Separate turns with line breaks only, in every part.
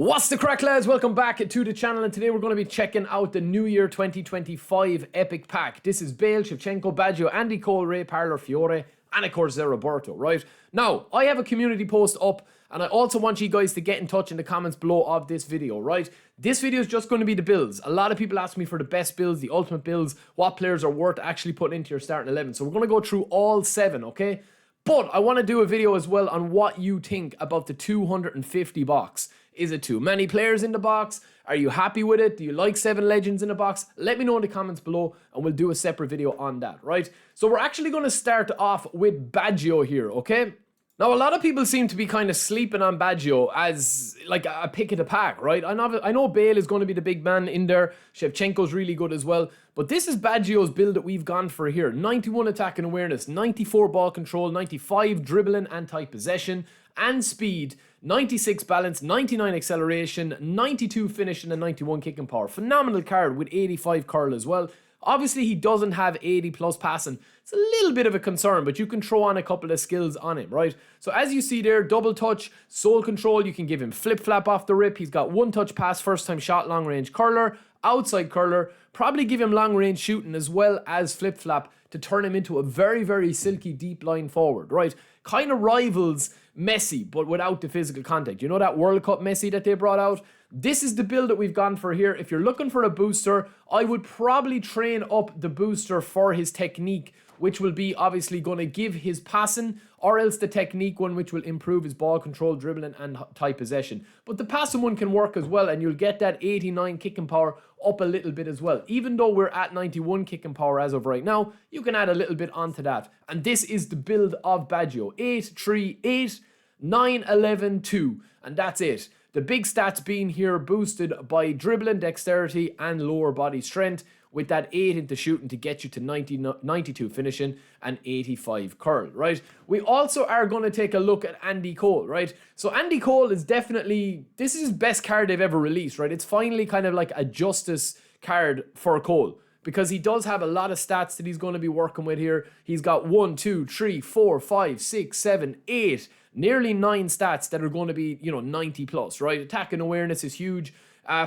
What's the crack, lads? Welcome back to the channel, and today we're going to be checking out the New Year 2025 Epic Pack. This is Bale, Shevchenko, Baggio, Andy Cole, Ray, Parlour, Fiore, and of course Roberto, right? Now, I have a community post up, and I also want you guys to get in touch in the comments below of this video, right? This video is just going to be the builds. A lot of people ask me for the best builds, the ultimate builds, what players are worth actually putting into your starting 11. So we're going to go through all 7, okay? But I want to do a video as well on what you think about the 250 box. Is it too many players in the box? Are you happy with it? Do you like 7 legends in the box? Let me know in the comments below and we'll do a separate video on that, right? So we're actually going to start off with Baggio here, okay? Now, a lot of people seem to be kind of sleeping on Baggio as like a pick of the pack, right? I know Bale is going to be the big man in there. Shevchenko's really good as well. But this is Baggio's build that we've gone for here. 91 attack and awareness, 94 ball control, 95 dribbling and tight possession, and speed, 96 balance, 99 acceleration, 92 finishing, and 91 kicking power. Phenomenal card with 85 curl as well. Obviously, he doesn't have 80 plus passing. It's a little bit of a concern, but you can throw on a couple of skills on him, right? So as you see there, double touch, soul control, you can give him flip-flap off the rip. He's got one touch pass, first time shot, long range curler, outside curler, probably give him long range shooting as well as flip-flap to turn him into a very, very silky deep line forward, right? Kind of rivals Messi, but without the physical contact. You know that World Cup Messi that they brought out? This is the build that we've gone for here. If you're looking for a booster, I would probably train up the booster for his technique, which will be obviously going to give his passing, or else the technique one, which will improve his ball control, dribbling, and tight possession. But the passing one can work as well, and you'll get that 89 kicking power up a little bit as well. Even though we're at 91 kicking power as of right now, you can add a little bit onto that. And this is the build of Baggio. 8, 3, 8, 9, 11, 2. And that's it. The big stats being here boosted by dribbling, dexterity, and lower body strength, with that 8 into shooting to get you to 92 finishing and 85 curl, right? We also are going to take a look at Andy Cole, right? So Andy Cole is definitely, this is his best card they've ever released, right? It's finally kind of like a justice card for Cole, because he does have a lot of stats that he's going to be working with here. He's got 1, 2, 3, 4, 5, 6, 7, 8, nearly 9 stats that are going to be, 90 plus, right? Attack and awareness is huge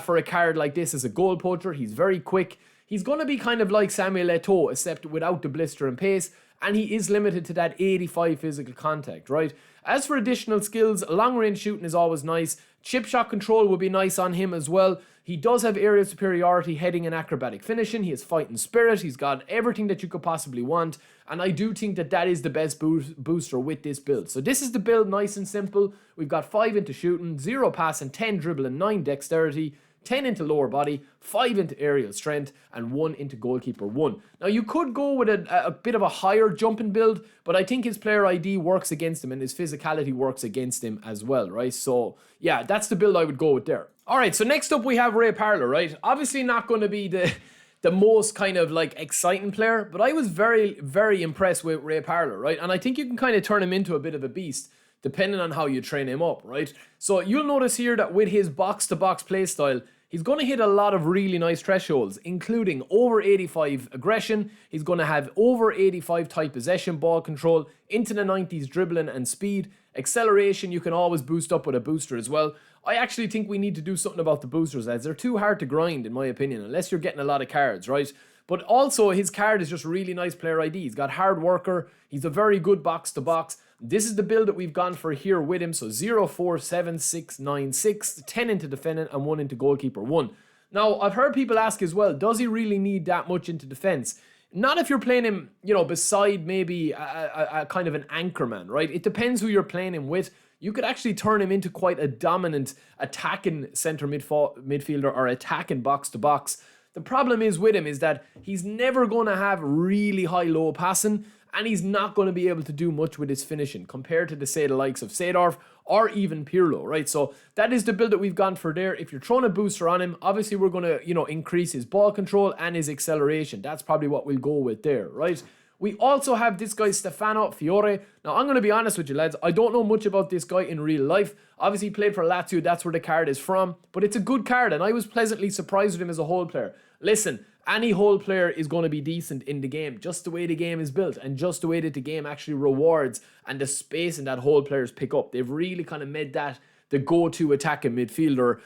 for a card like this as a goal poacher. He's very quick. He's going to be kind of like Samuel Eto'o, except without the blister and pace, and he is limited to that 85 physical contact, right? As for additional skills, long-range shooting is always nice. Chip shot control would be nice on him as well. He does have aerial superiority, heading, and acrobatic finishing. He has fighting spirit. He's got everything that you could possibly want, and I do think that that is the best booster with this build. So this is the build, nice and simple. We've got 5 into shooting, 0 passing, 10 dribbling, 9 dexterity, 10 into lower body, 5 into aerial strength, and 1 into goalkeeper 1. Now, you could go with a bit of a higher jumping build, but I think his player ID works against him and his physicality works against him as well, right? So, yeah, that's the build I would go with there. All right, so next up we have Ray Parlour, right? Obviously not going to be the most kind of like exciting player, but I was very, very impressed with Ray Parlour, right? And I think you can kind of turn him into a bit of a beast, depending on how you train him up, right? So you'll notice here that with his box-to-box playstyle, he's going to hit a lot of really nice thresholds, including over 85 aggression. He's going to have over 85 tight possession, ball control, into the 90s dribbling and speed. Acceleration, you can always boost up with a booster as well. I actually think we need to do something about the boosters, as they're too hard to grind, in my opinion, unless you're getting a lot of cards, right? But also, his card is just really nice player ID. He's got hard worker. He's a very good box-to-box. This is the build that we've gone for here with him. So 0, 4, 7, 6, 9, 6, 10 into defending, and 1 into goalkeeper 1. Now, I've heard people ask as well, does he really need that much into defense? Not if you're playing him, beside maybe a kind of an anchor man, right? It depends who you're playing him with. You could actually turn him into quite a dominant attacking centre midfielder or attacking box-to-box. The problem is with him is that he's never going to have really high-low passing, and he's not going to be able to do much with his finishing compared to, say, the likes of Seedorf or even Pirlo, right? So that is the build that we've gone for there. If you're throwing a booster on him, obviously we're going to, increase his ball control and his acceleration. That's probably what we'll go with there, right? We also have this guy, Stefano Fiore. Now, I'm going to be honest with you, lads. I don't know much about this guy in real life. Obviously, he played for Lazio. That's where the card is from. But it's a good card, and I was pleasantly surprised with him as a whole player. Listen, any whole player is going to be decent in the game, just the way the game is built and just the way that the game actually rewards and the space in that whole players pick up. They've really kind of made that the go-to attacking midfielder,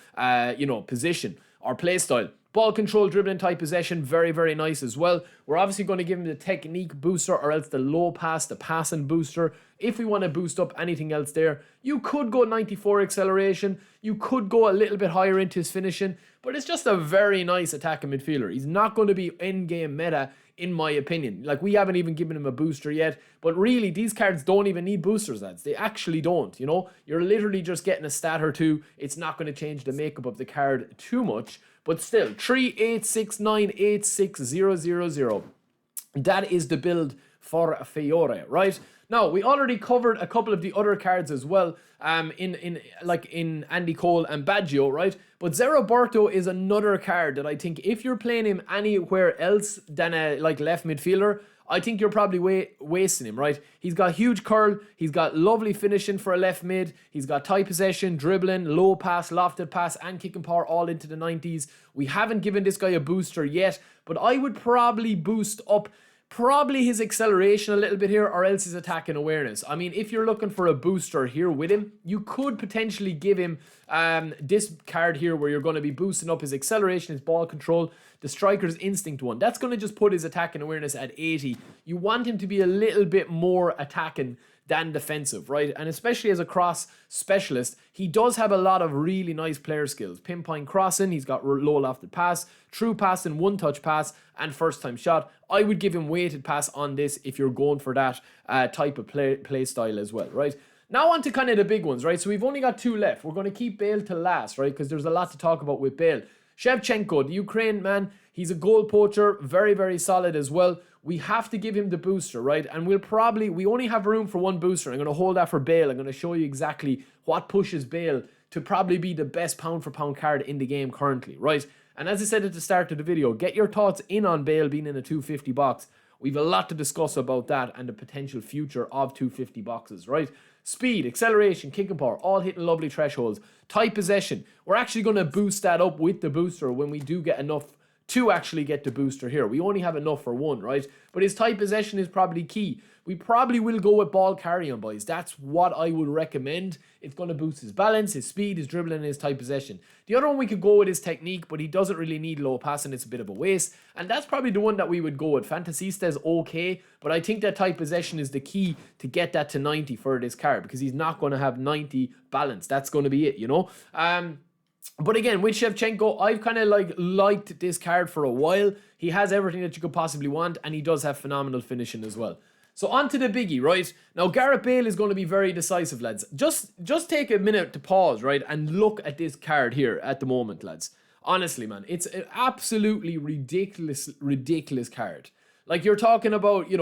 position or play style. Ball control, dribbling, tight possession, very, very nice as well. We're obviously going to give him the technique booster or else the low pass, the passing booster. If we want to boost up anything else there, you could go 94 acceleration. You could go a little bit higher into his finishing, but it's just a very nice attacking midfielder. He's not going to be in-game meta, in my opinion. Like, we haven't even given him a booster yet, but really, these cards don't even need boosters, lads. They actually don't, You're literally just getting a stat or two. It's not going to change the makeup of the card too much. But still, 386986000. That is the build for Fiore, right? Now, we already covered a couple of the other cards as well, in Andy Cole and Baggio, right? But Roberto is another card that I think if you're playing him anywhere else than a left midfielder, I think you're probably wasting him, right? He's got huge curl. He's got lovely finishing for a left mid. He's got tight possession, dribbling, low pass, lofted pass, and kicking power all into the 90s. We haven't given this guy a booster yet, but I would probably boost up his acceleration a little bit here, or else his attacking awareness. I mean, if you're looking for a booster here with him, you could potentially give him this card here where you're going to be boosting up his acceleration, his ball control, the striker's instinct one. That's going to just put his attacking awareness at 80. You want him to be a little bit more attacking than defensive, right? And especially as a cross specialist, he does have a lot of really nice player skills. Pinpoint crossing, he's got low lofted pass, true passing, one-touch pass, and first-time shot. I would give him weighted pass on this if you're going for that type of play style as well, right? Now on to kind of the big ones, right? So we've only got two left. We're going to keep Bale to last, right? Because there's a lot to talk about with Bale. Shevchenko, the Ukraine man, he's a goal poacher, very, very solid as well. We have to give him the booster, right? And we only have room for one booster. I'm going to hold that for Bale. I'm going to show you exactly what pushes Bale to probably be the best pound for pound card in the game currently, right? And as I said at the start of the video, get your thoughts in on Bale being in a 250 box. We've a lot to discuss about that and the potential future of 250 boxes, right? Speed, acceleration, kicking power, all hitting lovely thresholds. Tight possession. We're actually going to boost that up with the booster when we do get enough to actually get the booster here. We only have enough for one, right? But his tight possession is probably key. We probably will go with ball carrying, boys. That's what I would recommend. It's going to boost his balance, his speed, his dribbling, and his tight possession. The other one we could go with is technique, but he doesn't really need low passing. It's a bit of a waste. And that's probably the one that we would go with. Fantasista is okay, but I think that tight possession is the key to get that to 90 for this card, because he's not going to have 90 balance. That's going to be it, But again, with Shevchenko, I've kind of liked this card for a while. He has everything that you could possibly want, and he does have phenomenal finishing as well. So on to the biggie, right? Now, Gareth Bale is going to be very decisive, lads. Just take a minute to pause, right, and look at this card here at the moment, lads. Honestly, man, it's an absolutely ridiculous card. Like, you're talking about,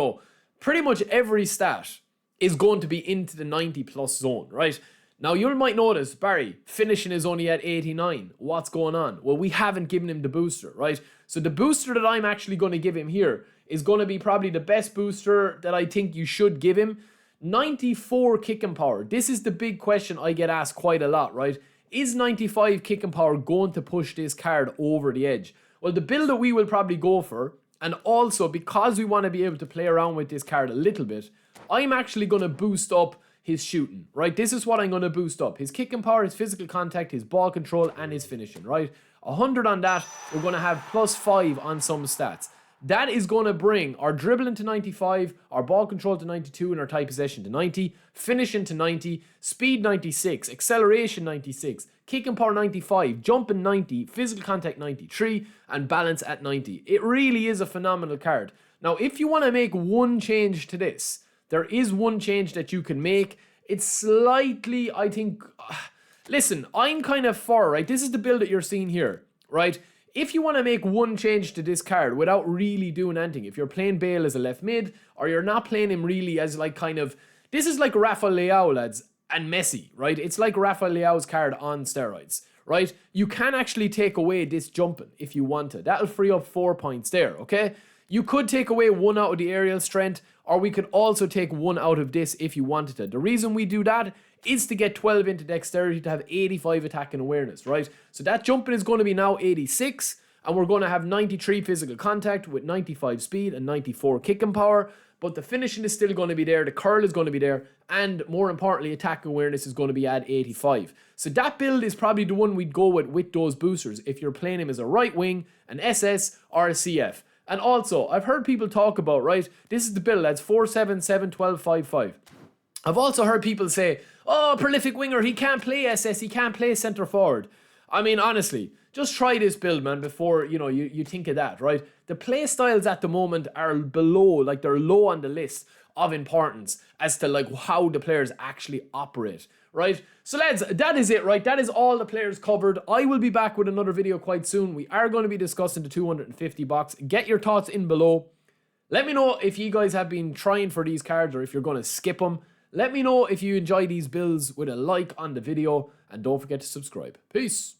pretty much every stat is going to be into the 90-plus zone, right? Now, you might notice, Barry, finishing is only at 89. What's going on? Well, we haven't given him the booster, right? So the booster that I'm actually going to give him here is going to be probably the best booster that I think you should give him. 94 kicking power. This is the big question I get asked quite a lot, right? Is 95 kicking power going to push this card over the edge? Well, the build that we will probably go for, and also because we want to be able to play around with this card a little bit, I'm actually going to boost up his shooting, right? This is what I'm going to boost up. His kicking power, his physical contact, his ball control, and his finishing, right? 100 on that. We're going to have +5 on some stats. That is going to bring our dribbling to 95, our ball control to 92, and our tight possession to 90, finishing to 90, speed 96, acceleration 96, kicking power 95, jumping 90, physical contact 93, and balance at 90. It really is a phenomenal card. Now, if you want to make one change to this, there is one change that you can make. It's slightly, I think... listen, I'm kind of for, right? This is the build that you're seeing here, right? If you want to make one change to this card without really doing anything, if you're playing Bale as a left mid, or you're not playing him really as this is like Rafael Leao, lads, and Messi, right? It's like Rafael Leao's card on steroids, right? You can actually take away this jumping if you want to. That'll free up 4 points there, okay? You could take away 1 out of the aerial strength, or we could also take 1 out of this if you wanted to. The reason we do that is to get 12 into dexterity to have 85 attacking awareness, right? So that jumping is going to be now 86, and we're going to have 93 physical contact with 95 speed and 94 kicking power. But the finishing is still going to be there, the curl is going to be there, and more importantly, attack awareness is going to be at 85. So that build is probably the one we'd go with those boosters if you're playing him as a right wing, an SS, or a CF. And also, I've heard people talk about, right, this is the build, lads, 4-7, 7, 12, 5, 5. I've also heard people say, oh, prolific winger, he can't play SS, he can't play centre forward. I mean, honestly, just try this build, man, before, you think of that, right? The play styles at the moment are below, like they're low on the list of importance as to like how the players actually operate, right? So lads, that is it, right? That is all the players covered. I will be back with another video quite soon. We are going to be discussing the 250 box. Get your thoughts in below. Let me know if you guys have been trying for these cards or if you're going to skip them. Let me know if you enjoy these builds with a like on the video, and don't forget to subscribe. Peace.